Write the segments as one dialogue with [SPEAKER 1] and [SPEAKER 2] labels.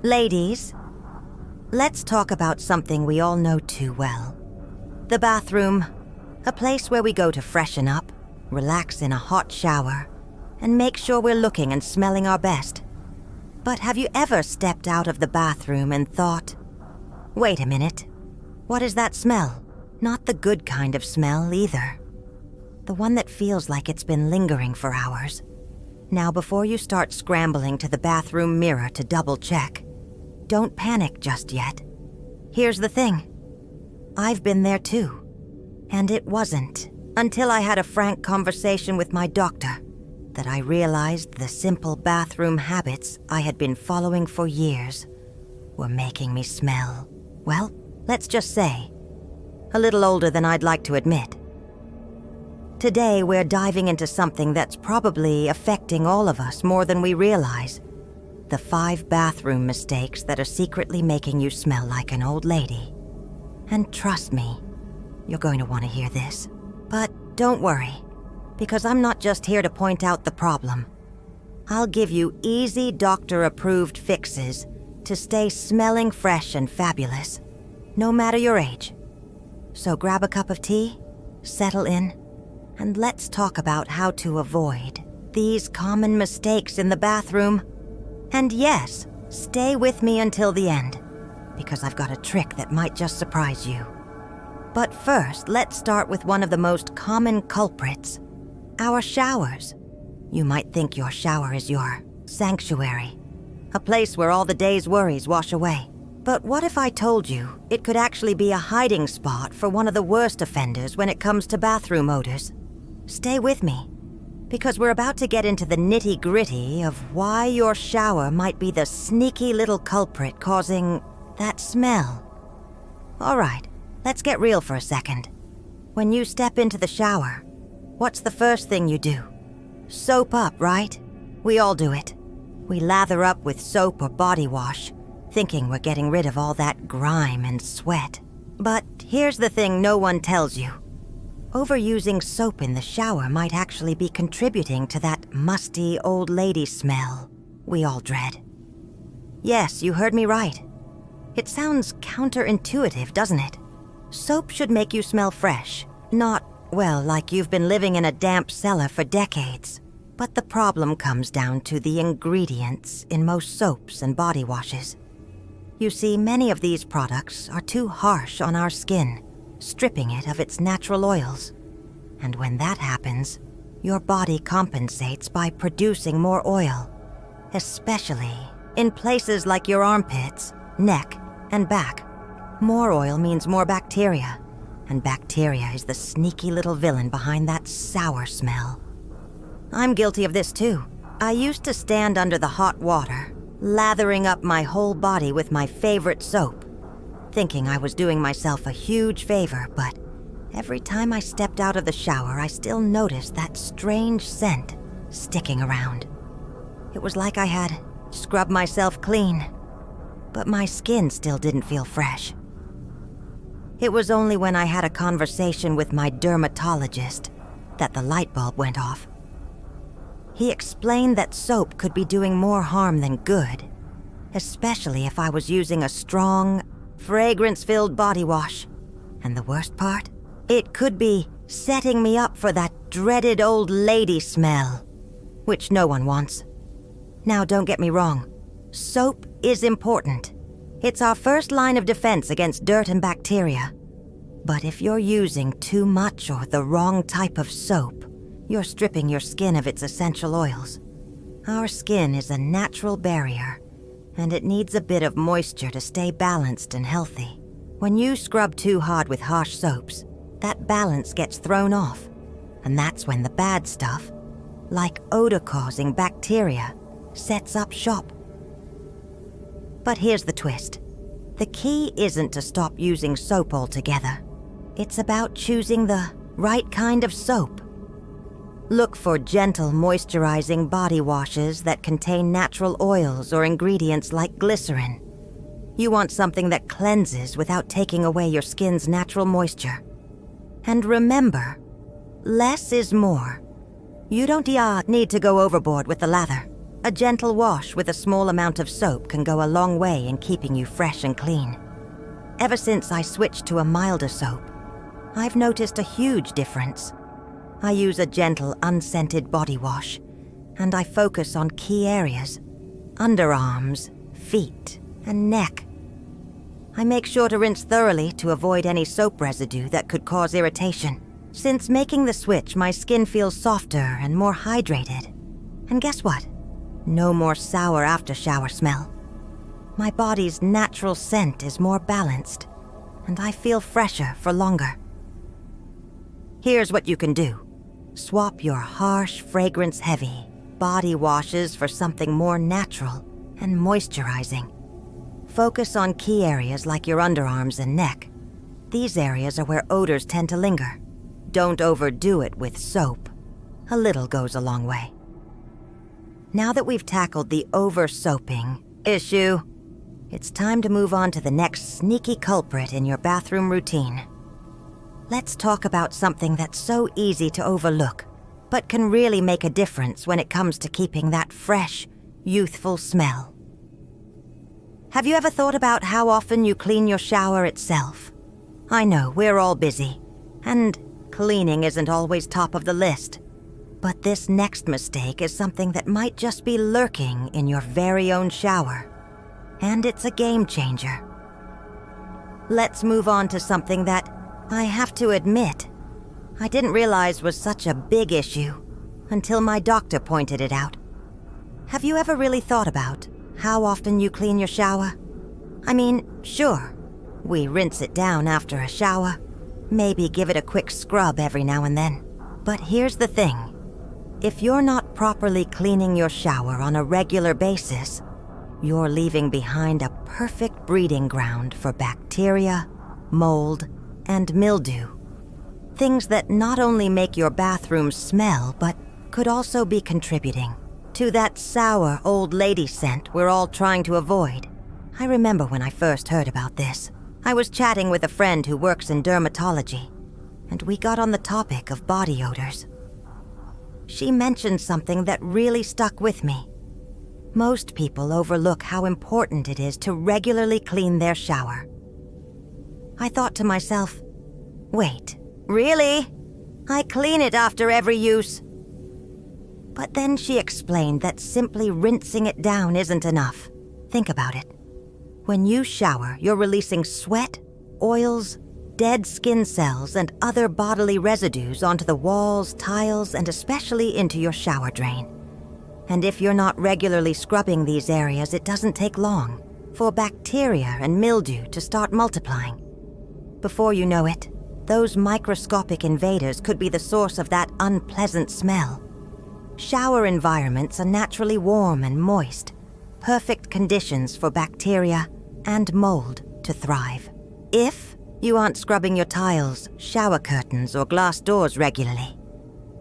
[SPEAKER 1] Ladies, let's talk about something we all know too well. The bathroom, a place where we go to freshen up, relax in a hot shower, and make sure we're looking and smelling our best. But have you ever stepped out of the bathroom and thought, wait a minute, what is that smell? Not the good kind of smell either. The one that feels like it's been lingering for hours. Now, before you start scrambling to the bathroom mirror to double check, don't panic just yet. Here's the thing. I've been there too. And it wasn't until I had a frank conversation with my doctor that I realized the simple bathroom habits I had been following for years were making me smell, well, let's just say, a little older than I'd like to admit. Today, we're diving into something that's probably affecting all of us more than we realize. The 5 bathroom mistakes that are secretly making you smell like an old lady. And trust me, you're going to want to hear this. But don't worry, because I'm not just here to point out the problem. I'll give you easy doctor-approved fixes to stay smelling fresh and fabulous, no matter your age. So grab a cup of tea, settle in, and let's talk about how to avoid these common mistakes in the bathroom. And yes, stay with me until the end, because I've got a trick that might just surprise you. But first, let's start with one of the most common culprits, our showers. You might think your shower is your sanctuary, a place where all the day's worries wash away. But what if I told you it could actually be a hiding spot for one of the worst offenders when it comes to bathroom odors? Stay with me, because we're about to get into the nitty-gritty of why your shower might be the sneaky little culprit causing that smell. All right, let's get real for a second. When you step into the shower, what's the first thing you do? Soap up, right? We all do it. We lather up with soap or body wash, thinking we're getting rid of all that grime and sweat. But here's the thing no one tells you. Overusing soap in the shower might actually be contributing to that musty old lady smell we all dread. Yes, you heard me right. It sounds counterintuitive, doesn't it? Soap should make you smell fresh, not, well, like you've been living in a damp cellar for decades. But the problem comes down to the ingredients in most soaps and body washes. You see, many of these products are too harsh on our skin, stripping it of its natural oils. And when that happens, your body compensates by producing more oil, especially in places like your armpits, neck, and back. More oil means more bacteria, and bacteria is the sneaky little villain behind that sour smell. I'm guilty of this too. I used to stand under the hot water, lathering up my whole body with my favorite soap, thinking I was doing myself a huge favor, but every time I stepped out of the shower, I still noticed that strange scent sticking around. It was like I had scrubbed myself clean, but my skin still didn't feel fresh. It was only when I had a conversation with my dermatologist that the light bulb went off. He explained that soap could be doing more harm than good, especially if I was using a strong, fragrance-filled body wash. And the worst part? It could be setting me up for that dreaded old lady smell, which no one wants. Now, don't get me wrong. Soap is important. It's our first line of defense against dirt and bacteria. But if you're using too much or the wrong type of soap, you're stripping your skin of its essential oils. Our skin is a natural barrier, and it needs a bit of moisture to stay balanced and healthy. When you scrub too hard with harsh soaps, that balance gets thrown off, and that's when the bad stuff, like odor-causing bacteria, sets up shop. But here's the twist. The key isn't to stop using soap altogether. It's about choosing the right kind of soap. Look for gentle, moisturizing body washes that contain natural oils or ingredients like glycerin. You want something that cleanses without taking away your skin's natural moisture. And remember, less is more. You don't need to go overboard with the lather. A gentle wash with a small amount of soap can go a long way in keeping you fresh and clean. Ever since I switched to a milder soap, I've noticed a huge difference. I use a gentle, unscented body wash, and I focus on key areas: underarms, feet, and neck. I make sure to rinse thoroughly to avoid any soap residue that could cause irritation. Since making the switch, my skin feels softer and more hydrated. And guess what? No more sour after-shower smell. My body's natural scent is more balanced, and I feel fresher for longer. Here's what you can do. Swap your harsh, fragrance-heavy body washes for something more natural and moisturizing. Focus on key areas like your underarms and neck. These areas are where odors tend to linger. Don't overdo it with soap. A little goes a long way. Now that we've tackled the over-soaping issue, it's time to move on to the next sneaky culprit in your bathroom routine. Let's talk about something that's so easy to overlook, but can really make a difference when it comes to keeping that fresh, youthful smell. Have you ever thought about how often you clean your shower itself? I know, we're all busy, and cleaning isn't always top of the list. But this next mistake is something that might just be lurking in your very own shower. And it's a game changer. Let's move on to something that, I have to admit, I didn't realize was such a big issue until my doctor pointed it out. Have you ever really thought about how often you clean your shower? I mean, sure, we rinse it down after a shower, maybe give it a quick scrub every now and then. But here's the thing. If you're not properly cleaning your shower on a regular basis, you're leaving behind a perfect breeding ground for bacteria, mold, and mildew. Things that not only make your bathroom smell, but could also be contributing to that sour old lady scent we're all trying to avoid. I remember when I first heard about this. I was chatting with a friend who works in dermatology, and we got on the topic of body odors. She mentioned something that really stuck with me. Most people overlook how important it is to regularly clean their shower. I thought to myself, wait, really? I clean it after every use. But then she explained that simply rinsing it down isn't enough. Think about it. When you shower, you're releasing sweat, oils, dead skin cells, and other bodily residues onto the walls, tiles, and especially into your shower drain. And if you're not regularly scrubbing these areas, it doesn't take long for bacteria and mildew to start multiplying. Before you know it, those microscopic invaders could be the source of that unpleasant smell. Shower environments are naturally warm and moist, perfect conditions for bacteria and mold to thrive. If you aren't scrubbing your tiles, shower curtains, or glass doors regularly,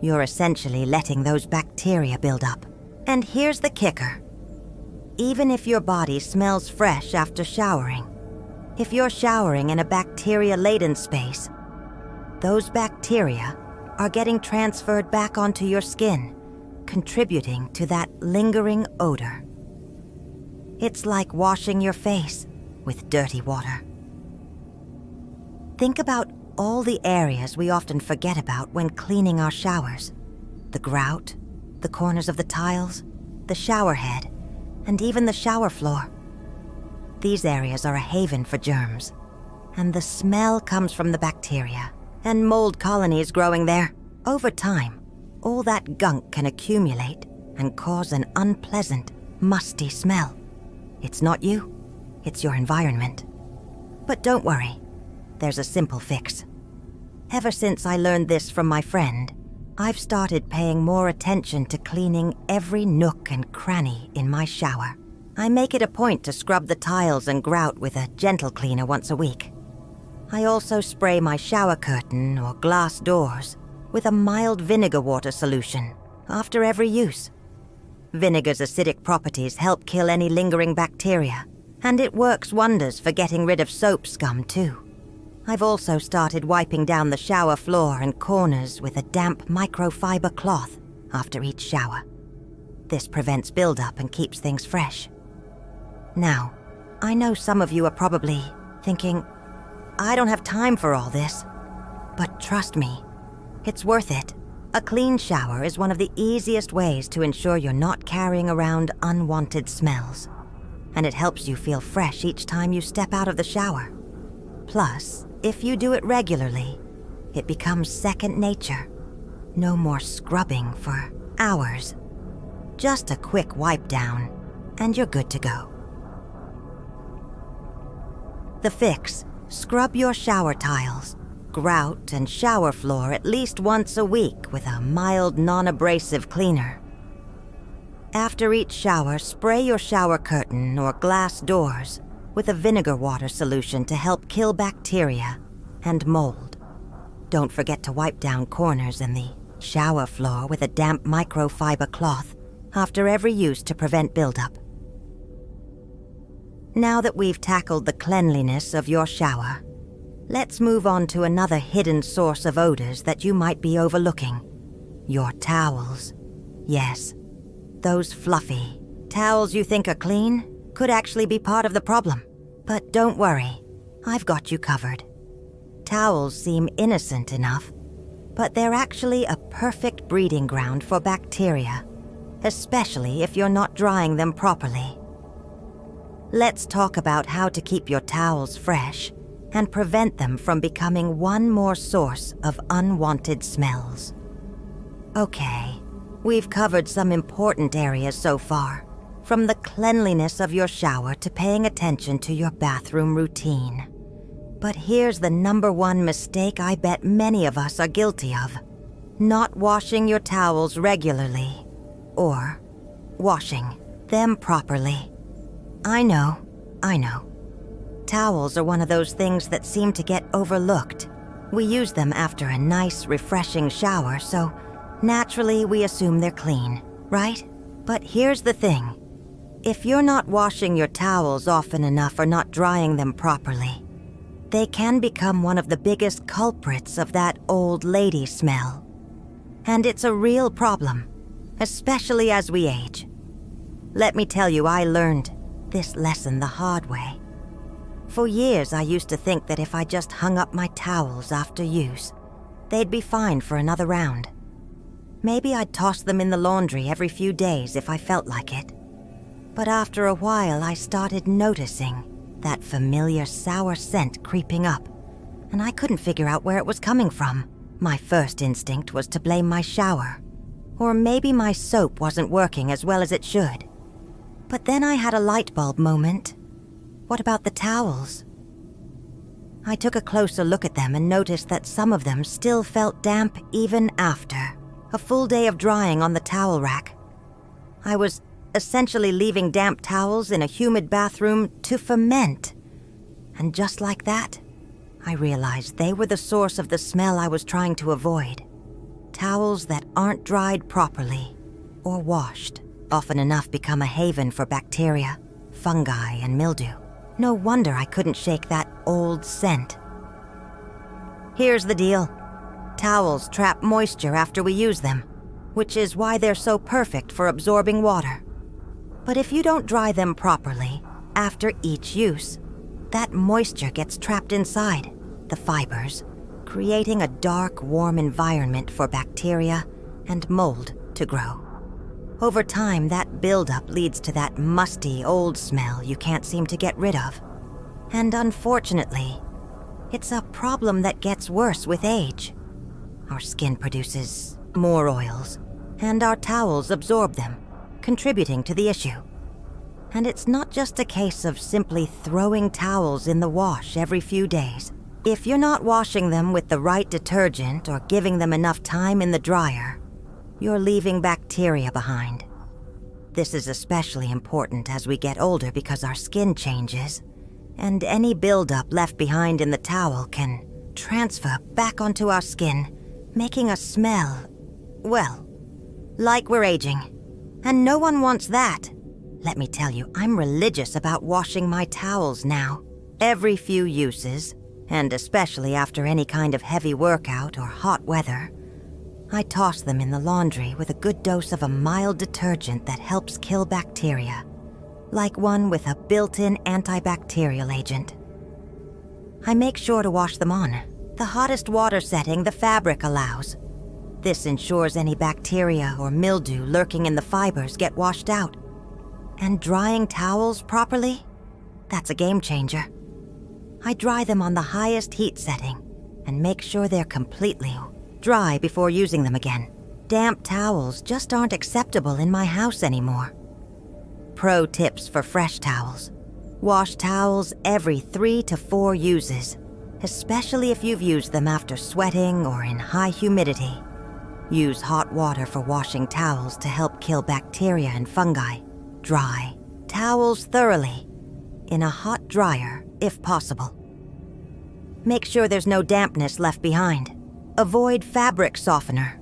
[SPEAKER 1] you're essentially letting those bacteria build up. And here's the kicker. Even if your body smells fresh after showering, if you're showering in a bacteria-laden space, those bacteria are getting transferred back onto your skin, contributing to that lingering odor. It's like washing your face with dirty water. Think about all the areas we often forget about when cleaning our showers. The grout, the corners of the tiles, the shower head, and even the shower floor. These areas are a haven for germs, and the smell comes from the bacteria and mold colonies growing there. Over time, all that gunk can accumulate and cause an unpleasant, musty smell. It's not you, it's your environment. But don't worry, there's a simple fix. Ever since I learned this from my friend, I've started paying more attention to cleaning every nook and cranny in my shower. I make it a point to scrub the tiles and grout with a gentle cleaner once a week. I also spray my shower curtain or glass doors with a mild vinegar water solution after every use. Vinegar's acidic properties help kill any lingering bacteria, and it works wonders for getting rid of soap scum too. I've also started wiping down the shower floor and corners with a damp microfiber cloth after each shower. This prevents buildup and keeps things fresh. Now, I know some of you are probably thinking, I don't have time for all this. But trust me, it's worth it. A clean shower is one of the easiest ways to ensure you're not carrying around unwanted smells. And it helps you feel fresh each time you step out of the shower. Plus, if you do it regularly, it becomes second nature. No more scrubbing for hours. Just a quick wipe down, and you're good to go. The fix: scrub your shower tiles, grout, and shower floor at least once a week with a mild, non-abrasive cleaner. After each shower, spray your shower curtain or glass doors with a vinegar water solution to help kill bacteria and mold. Don't forget to wipe down corners in the shower floor with a damp microfiber cloth after every use to prevent buildup. Now that we've tackled the cleanliness of your shower, let's move on to another hidden source of odors that you might be overlooking: your towels. Yes, those fluffy towels you think are clean could actually be part of the problem. But don't worry, I've got you covered. Towels seem innocent enough, but they're actually a perfect breeding ground for bacteria, especially if you're not drying them properly. Let's talk about how to keep your towels fresh and prevent them from becoming one more source of unwanted smells. Okay, we've covered some important areas so far, from the cleanliness of your shower to paying attention to your bathroom routine. But here's the #1 mistake I bet many of us are guilty of: not washing your towels regularly, or washing them properly. I know. Towels are one of those things that seem to get overlooked. We use them after a nice, refreshing shower, so naturally we assume they're clean, right? But here's the thing. If you're not washing your towels often enough or not drying them properly, they can become one of the biggest culprits of that old lady smell. And it's a real problem, especially as we age. Let me tell you, I learned this lesson the hard way. For years, I used to think that if I just hung up my towels after use, they'd be fine for another round. Maybe I'd toss them in the laundry every few days if I felt like it. But after a while, I started noticing that familiar sour scent creeping up, and I couldn't figure out where it was coming from. My first instinct was to blame my shower, or maybe my soap wasn't working as well as it should. But then I had a light bulb moment. What about the towels? I took a closer look at them and noticed that some of them still felt damp even after a full day of drying on the towel rack. I was essentially leaving damp towels in a humid bathroom to ferment. And just like that, I realized they were the source of the smell I was trying to avoid. Towels that aren't dried properly or washed often enough become a haven for bacteria, fungi, and mildew. No wonder I couldn't shake that old scent. Here's the deal. Towels trap moisture after we use them, which is why they're so perfect for absorbing water. But if you don't dry them properly after each use, that moisture gets trapped inside the fibers, creating a dark, warm environment for bacteria and mold to grow. Over time, that buildup leads to that musty, old smell you can't seem to get rid of. And unfortunately, it's a problem that gets worse with age. Our skin produces more oils, and our towels absorb them, contributing to the issue. And it's not just a case of simply throwing towels in the wash every few days. If you're not washing them with the right detergent or giving them enough time in the dryer, you're leaving bacteria behind. This is especially important as we get older because our skin changes, and any buildup left behind in the towel can transfer back onto our skin, making us smell, well, like we're aging. And no one wants that. Let me tell you, I'm religious about washing my towels now. Every few uses, and especially after any kind of heavy workout or hot weather, I toss them in the laundry with a good dose of a mild detergent that helps kill bacteria, like one with a built-in antibacterial agent. I make sure to wash them on the hottest water setting the fabric allows. This ensures any bacteria or mildew lurking in the fibers get washed out. And drying towels properly? That's a game changer. I dry them on the highest heat setting and make sure they're completely dry before using them again. Damp towels just aren't acceptable in my house anymore. Pro tips for fresh towels. Wash towels every 3 to 4 uses, especially if you've used them after sweating or in high humidity. Use hot water for washing towels to help kill bacteria and fungi. Dry towels thoroughly in a hot dryer if possible. Make sure there's no dampness left behind. Avoid fabric softener.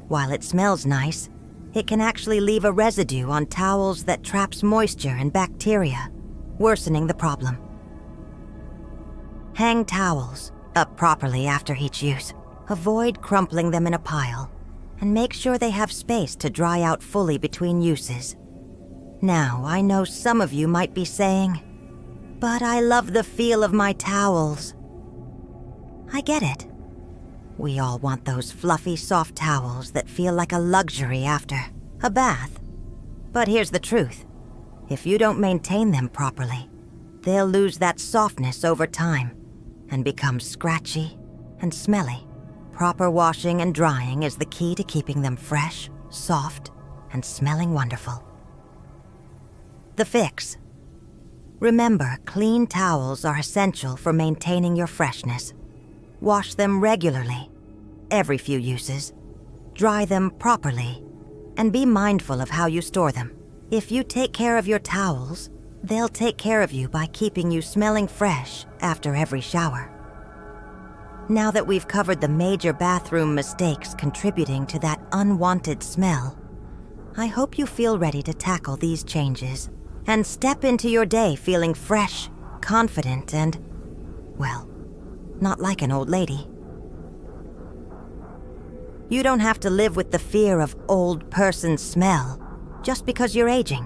[SPEAKER 1] While it smells nice, it can actually leave a residue on towels that traps moisture and bacteria, worsening the problem. Hang towels up properly after each use. Avoid crumpling them in a pile, and make sure they have space to dry out fully between uses. Now, I know some of you might be saying, "But I love the feel of my towels." I get it. We all want those fluffy, soft towels that feel like a luxury after a bath. But here's the truth. If you don't maintain them properly, they'll lose that softness over time and become scratchy and smelly. Proper washing and drying is the key to keeping them fresh, soft, and smelling wonderful. The fix. Remember, clean towels are essential for maintaining your freshness. Wash them regularly, every few uses. Dry them properly, and be mindful of how you store them. If you take care of your towels, they'll take care of you by keeping you smelling fresh after every shower. Now that we've covered the major bathroom mistakes contributing to that unwanted smell, I hope you feel ready to tackle these changes and step into your day feeling fresh, confident, and, well, not like an old lady. You don't have to live with the fear of old person smell just because you're aging.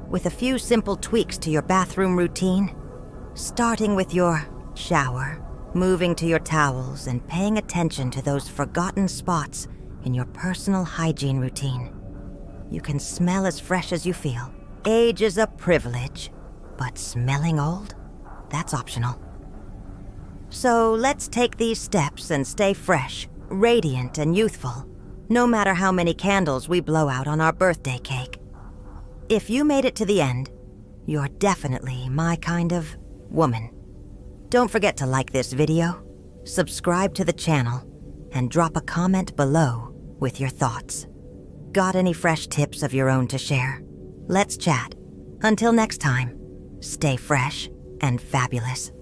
[SPEAKER 1] With a few simple tweaks to your bathroom routine, starting with your shower, moving to your towels, and paying attention to those forgotten spots in your personal hygiene routine, you can smell as fresh as you feel. Age is a privilege, but smelling old? That's optional. So let's take these steps and stay fresh, radiant, and youthful, no matter how many candles we blow out on our birthday cake. If you made it to the end, you're definitely my kind of woman. Don't forget to like this video, subscribe to the channel, and drop a comment below with your thoughts. Got any fresh tips of your own to share? Let's chat. Until next time, stay fresh and fabulous.